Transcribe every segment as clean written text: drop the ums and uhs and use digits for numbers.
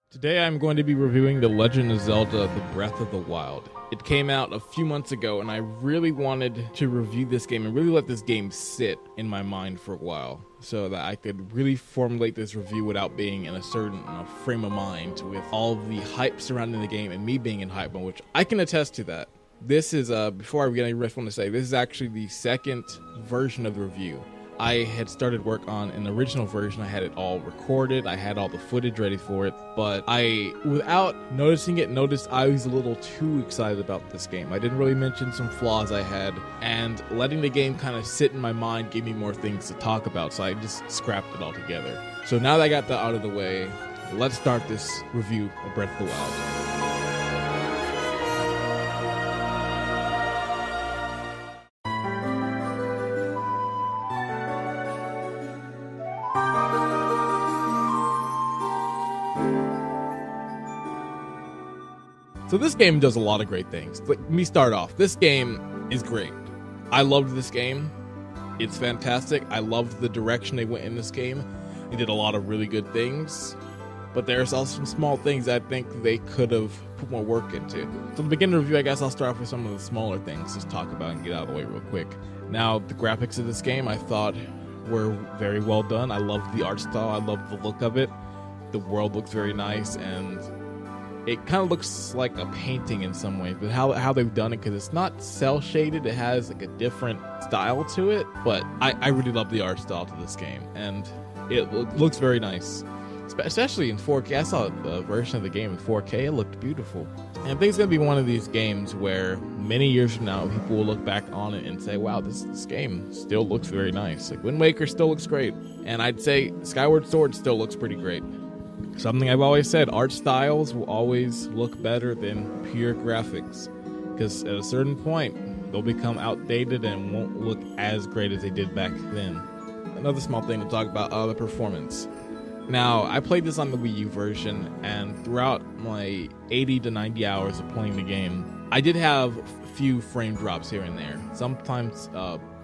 Today I'm going to be reviewing The Legend of Zelda: The Breath of the Wild. It came out a few months ago and I really wanted to review this game and really let this game sit in my mind for a while so that I could really formulate this review without being in a certain frame of mind with all the hype surrounding the game and me being in hype mode, which I can attest to that. This is, before I begin, I just want to say, this is actually the second version of the review. I had started work on an original version. I had it all recorded. I had all the footage ready for it. But I, without noticing it, noticed I was a little too excited about this game. I didn't really mention some flaws I had. And letting the game kind of sit in my mind gave me more things to talk about. So I just scrapped it all together. So now that I got that out of the way, let's start this review of Breath of the Wild. So this game does a lot of great things. Let me start off. This game is great. I loved this game. It's fantastic. I loved the direction they went in this game. They did a lot of really good things. But there's also some small things I think they could have put more work into. So to begin the review, I guess I'll start off with some of the smaller things, just talk about and get out of the way real quick. Now, the graphics of this game I thought were very well done. I loved the art style. I loved the look of it. The world looks very nice, and it kind of looks like a painting in some ways, but how they've done it, because it's not cel shaded, it has like a different style to it. But I really love the art style to this game, and it looks very nice, especially in 4K. I saw a version of the game in 4K. It looked beautiful, and I think it's gonna be one of these games where many years from now people will look back on it and say, wow, this game still looks very nice. Like Wind Waker still looks great, and I'd say Skyward Sword still looks pretty great. Something I've always said, art styles will always look better than pure graphics, because at a certain point they'll become outdated and won't look as great as they did back then. Another small thing to talk about, the performance. Now, I played this on the Wii U version, and throughout my 80 to 90 hours of playing the game, I did have a few frame drops here and there. Sometimes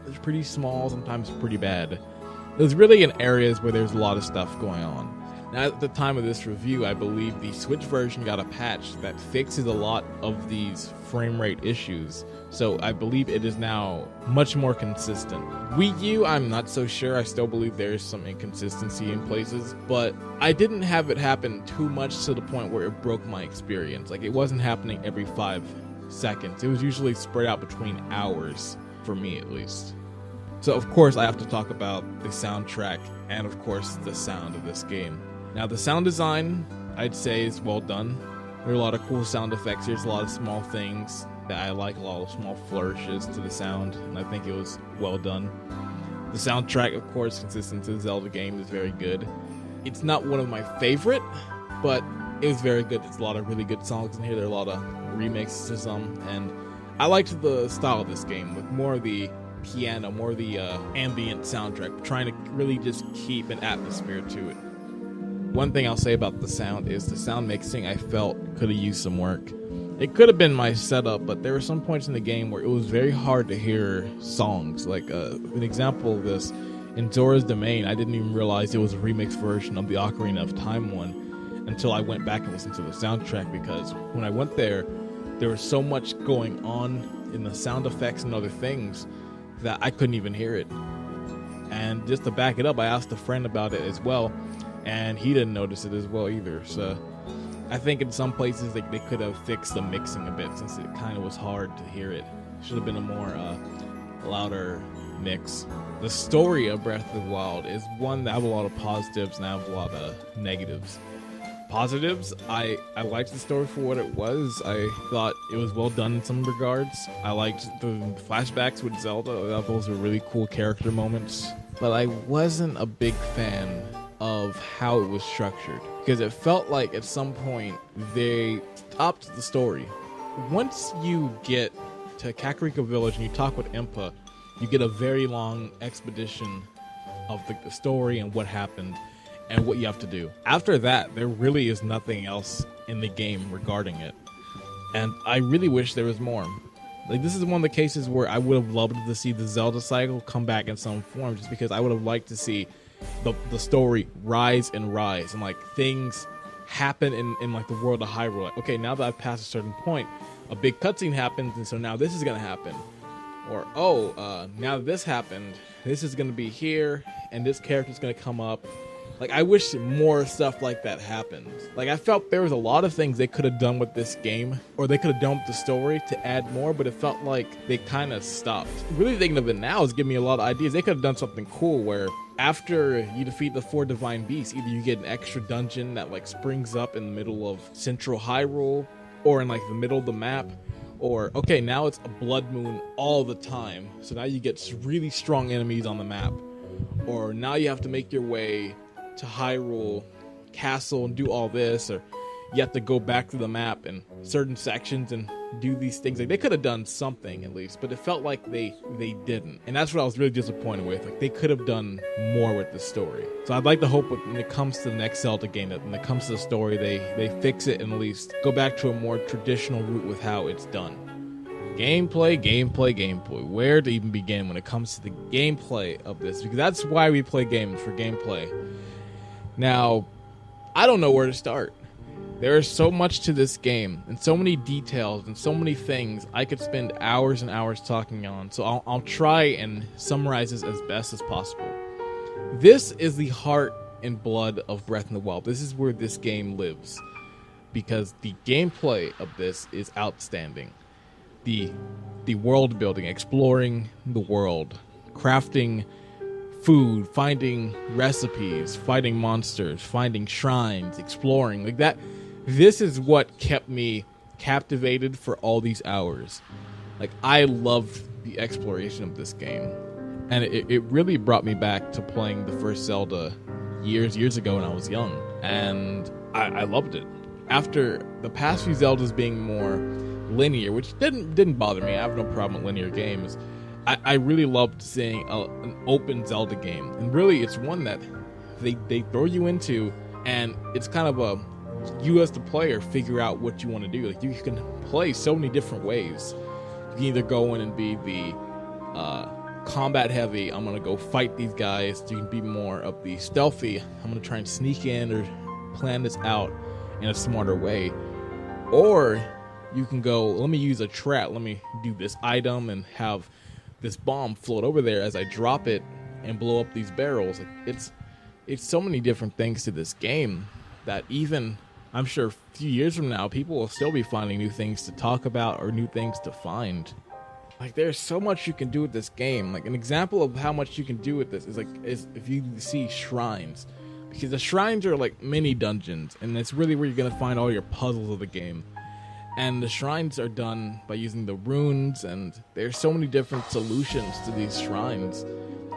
it's pretty small, sometimes pretty bad. It was really in areas where there's a lot of stuff going on. Now, at the time of this review, I believe the Switch version got a patch that fixes a lot of these frame rate issues. So I believe it is now much more consistent. Wii U, I'm not so sure. I still believe there's some inconsistency in places, but I didn't have it happen too much to the point where it broke my experience. Like, it wasn't happening every 5 seconds. It was usually spread out between hours, for me at least. So of course I have to talk about the soundtrack and of course the sound of this game. Now, the sound design, I'd say, is well done. There are a lot of cool sound effects. There's a lot of small things that I like, a lot of small flourishes to the sound, and I think it was well done. The soundtrack, of course, consistent to the Zelda game, is very good. It's not one of my favorite, but it was very good. There's a lot of really good songs in here. There are a lot of remixes to some, and I liked the style of this game, with more of the piano, more of the ambient soundtrack, trying to really just keep an atmosphere to it. One thing I'll say about the sound is the sound mixing, I felt, could have used some work. It could have been my setup, but there were some points in the game where it was very hard to hear songs. Like an example of this, in Zora's Domain, I didn't even realize it was a remix version of the Ocarina of Time one until I went back and listened to the soundtrack, because when I went there was so much going on in the sound effects and other things that I couldn't even hear it. And just to back it up, I asked a friend about it as well, and he didn't notice it as well either. So I think in some places they could have fixed the mixing a bit, since it kind of was hard to hear it. Should have been a more louder mix. The story of Breath of the Wild is one that I have a lot of positives and I have a lot of negatives. Positives, I liked the story for what it was. I thought it was well done in some regards. I liked the flashbacks with Zelda. I thought those were really cool character moments. But I wasn't a big fan of how it was structured, because it felt like at some point they stopped the story. Once you get to Kakariko Village and you talk with Impa, you get a very long expedition of the story and what happened and what you have to do. After that, there really is nothing else in the game regarding it, and I really wish there was more. Like, this is one of the cases where I would have loved to see the Zelda cycle come back in some form, just because I would have liked to see the story rise and rise, and like things happen in like the world of Hyrule. Like, okay, now that I've passed a certain point, a big cutscene happens, and so now this is gonna happen. Or now that this happened, this is gonna be here, and this character's gonna come up. Like, I wish more stuff like that happened. Like, I felt there was a lot of things they could have done with this game, or they could have done with the story to add more, but it felt like they kind of stopped. Really thinking of it now is giving me a lot of ideas. They could have done something cool where after you defeat the 4 divine beasts, either you get an extra dungeon that like springs up in the middle of central Hyrule, or in like the middle of the map, or okay, now it's a blood moon all the time, so now you get really strong enemies on the map. Or now you have to make your way to Hyrule Castle and do all this, or you have to go back to the map in certain sections and do these things. Like, they could have done something at least, but it felt like they didn't, and that's what I was really disappointed with. Like, they could have done more with the story. So I'd like to hope when it comes to the next Zelda game, that when it comes to the story, they fix it and at least go back to a more traditional route with how it's done. Gameplay. Where to even begin when it comes to the gameplay of this? Because that's why we play games, for gameplay. Now, I don't know where to start. There is so much to this game, and so many details, and so many things I could spend hours and hours talking on. So I'll try and summarize this as best as possible. This is the heart and blood of Breath in the Wild. This is where this game lives, because the gameplay of this is outstanding. The world building, exploring the world, crafting food, finding recipes, fighting monsters, finding shrines, exploring, like that. This is what kept me captivated for all these hours. Like, I loved the exploration of this game, and it really brought me back to playing the first Zelda years ago when I was young, and I loved it. After the past few Zeldas being more linear, which didn't bother me, I have no problem with linear games, I really loved seeing an open Zelda game. And really, it's one that they throw you into, and it's kind of a, you as the player figure out what you want to do. Like, you can play so many different ways. You can either go in and be the combat heavy, I'm going to go fight these guys. You can be more of the stealthy, I'm going to try and sneak in or plan this out in a smarter way. Or you can go, let me use a trap, let me do this item and have this bomb float over there as I drop it and blow up these barrels. Like, it's so many different things to this game that even, I'm sure a few years from now, people will still be finding new things to talk about or new things to find. Like, there's so much you can do with this game. Like, an example of how much you can do with this is if you see shrines, because the shrines are like mini dungeons, and that's really where you're gonna find all your puzzles of the game. And the shrines are done by using the runes, and there's so many different solutions to these shrines.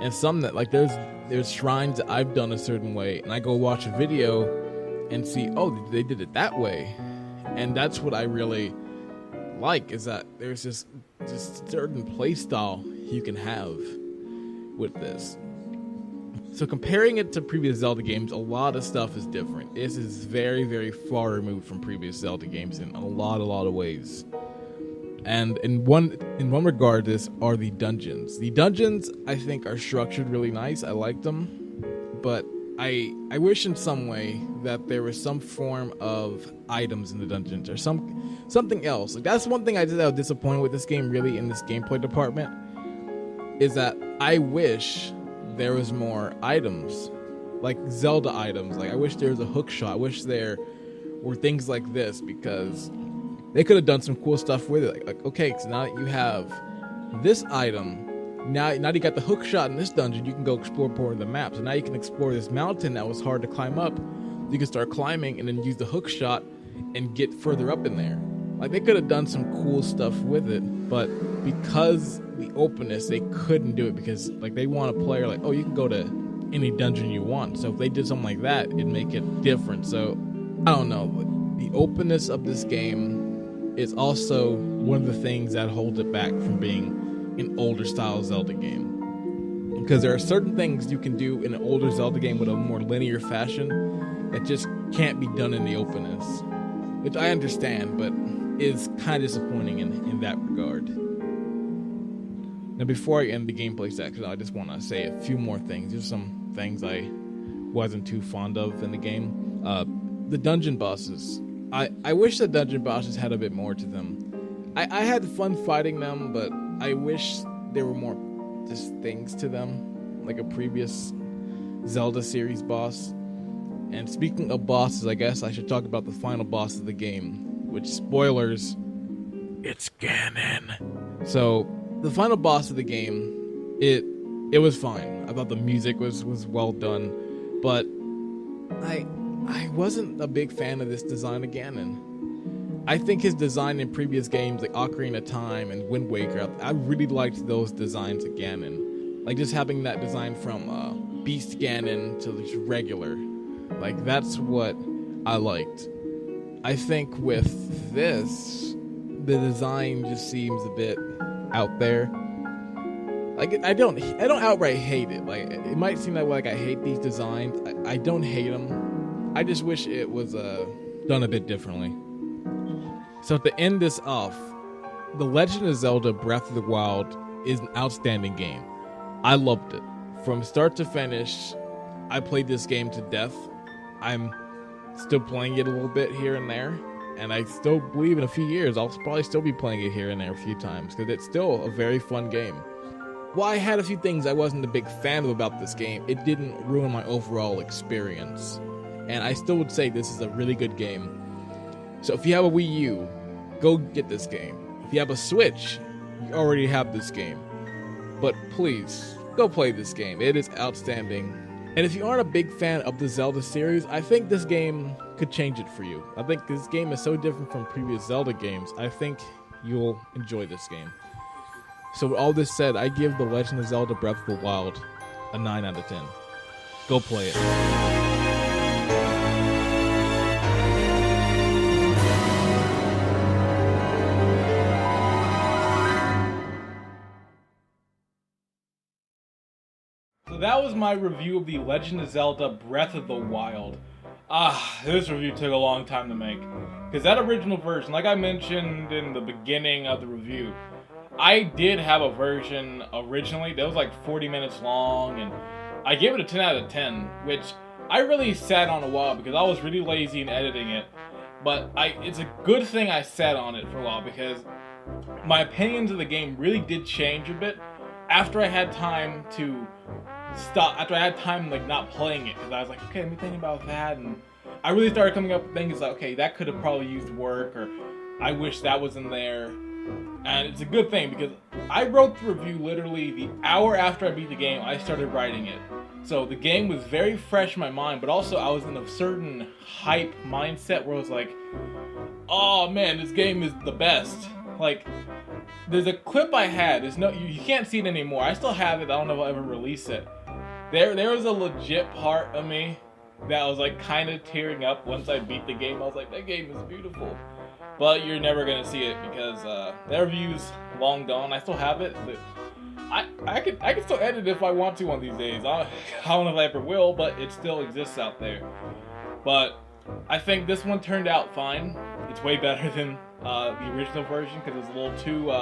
And some that, like, there's shrines that I've done a certain way, and I go watch a video and see, oh, they did it that way. And that's what I really like, is that there's this certain play style you can have with this. So comparing it to previous Zelda games, a lot of stuff is different. This is very, very far removed from previous Zelda games in a lot of ways. And in one regard, this are the dungeons. The dungeons, I think, are structured really nice. I like them, but I wish in some way that there was some form of items in the dungeons or something else. Like, that's one thing I was disappointed with this game, really, in this gameplay department, is that I wish there was more items, like Zelda items. Like, I wish there was a hook shot. I wish there were things like this, because they could have done some cool stuff with it. Like, okay, so now that you have this item, now you got the hook shot in this dungeon, you can go explore part of the map. So now you can explore this mountain that was hard to climb up. You can start climbing and then use the hook shot and get further up in there. Like, they could have done some cool stuff with it, but because the openness, they couldn't do it, because like they want a player like, oh, you can go to any dungeon you want. So if they did something like that, it'd make it different. So I don't know, but the openness of this game is also one of the things that holds it back from being an older style Zelda game, because there are certain things you can do in an older Zelda game with a more linear fashion that just can't be done in the openness, which I understand, but is kind of disappointing in that regard. Now, before I end the gameplay section, I just want to say a few more things. There's some things I wasn't too fond of in the game. The dungeon bosses. I wish the dungeon bosses had a bit more to them. I had fun fighting them, but I wish there were more just things to them, like a previous Zelda series boss. And speaking of bosses, I guess I should talk about the final boss of the game, which, spoilers, it's Ganon. So, the final boss of the game, it was fine. I thought the music was well done, but I wasn't a big fan of this design of Ganon. I think his design in previous games like Ocarina of Time and Wind Waker, I really liked those designs of Ganon. Like just having that design from Beast Ganon to just regular. Like that's what I liked. I think with this, the design just seems a bit out there. Like I don't outright hate it. Like it might seem like I hate these designs. I don't hate them. I just wish it was done a bit differently. So to end this off, The Legend of Zelda Breath of the Wild is an outstanding game. I loved it. From start to finish, I played this game to death. I'm still playing it a little bit here and there, and I still believe in a few years I'll probably still be playing it here and there a few times, because it's still a very fun game. While I had a few things I wasn't a big fan of about this game, it didn't ruin my overall experience. And I still would say this is a really good game. So if you have a Wii U, go get this game. If you have a Switch, you already have this game. But please, go play this game. It is outstanding. And if you aren't a big fan of the Zelda series, I think this game could change it for you. I think this game is so different from previous Zelda games, I think you'll enjoy this game. So with all this said, I give The Legend of Zelda Breath of the Wild a 9 out of 10. Go play it. So that was my review of The Legend of Zelda Breath of the Wild. This review took a long time to make. Because that original version, like I mentioned in the beginning of the review, I did have a version originally that was like 40 minutes long, and I gave it a 10 out of 10, which I really sat on a while because I was really lazy in editing it. But it's a good thing I sat on it for a while, because my opinions of the game really did change a bit after I had time to stop, after I had time like not playing it, because I was like, okay, let me think about that, and I really started coming up with things like, okay, that could have probably used work, or I wish that was in there. And it's a good thing, because I wrote the review literally the hour after I beat the game. I started writing it, so the game was very fresh in my mind, but also I was in a certain hype mindset where I was like, oh man, this game is the best. Like, there's a clip I had, you can't see it anymore, I still have it, I don't know if I'll ever release it. There was a legit part of me that was like kind of tearing up once I beat the game. I was like, that game is beautiful. But you're never gonna see it because that review's long gone. I still have it, but I can still edit it if I want to one of these days. I don't know if I ever will, but it still exists out there. But I think this one turned out fine. It's way better than the original version, because it's a little too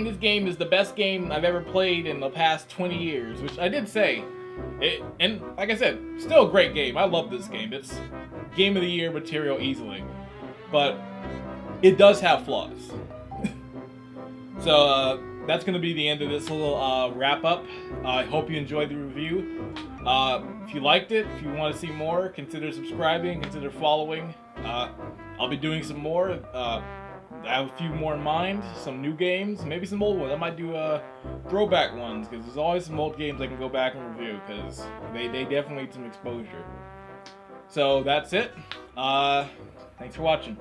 this game is the best game I've ever played in the past 20 years, which I did say. And like I said, still a great game. I love this game. It's Game of the Year material easily. But it does have flaws. So that's going to be the end of this little wrap-up. I hope you enjoyed the review. If you liked it, if you want to see more, consider subscribing, consider following. I'll be doing some more. I have a few more in mind, some new games, maybe some old ones. I might do throwback ones, because there's always some old games I can go back and review, because they definitely need some exposure. So that's it. Thanks for watching.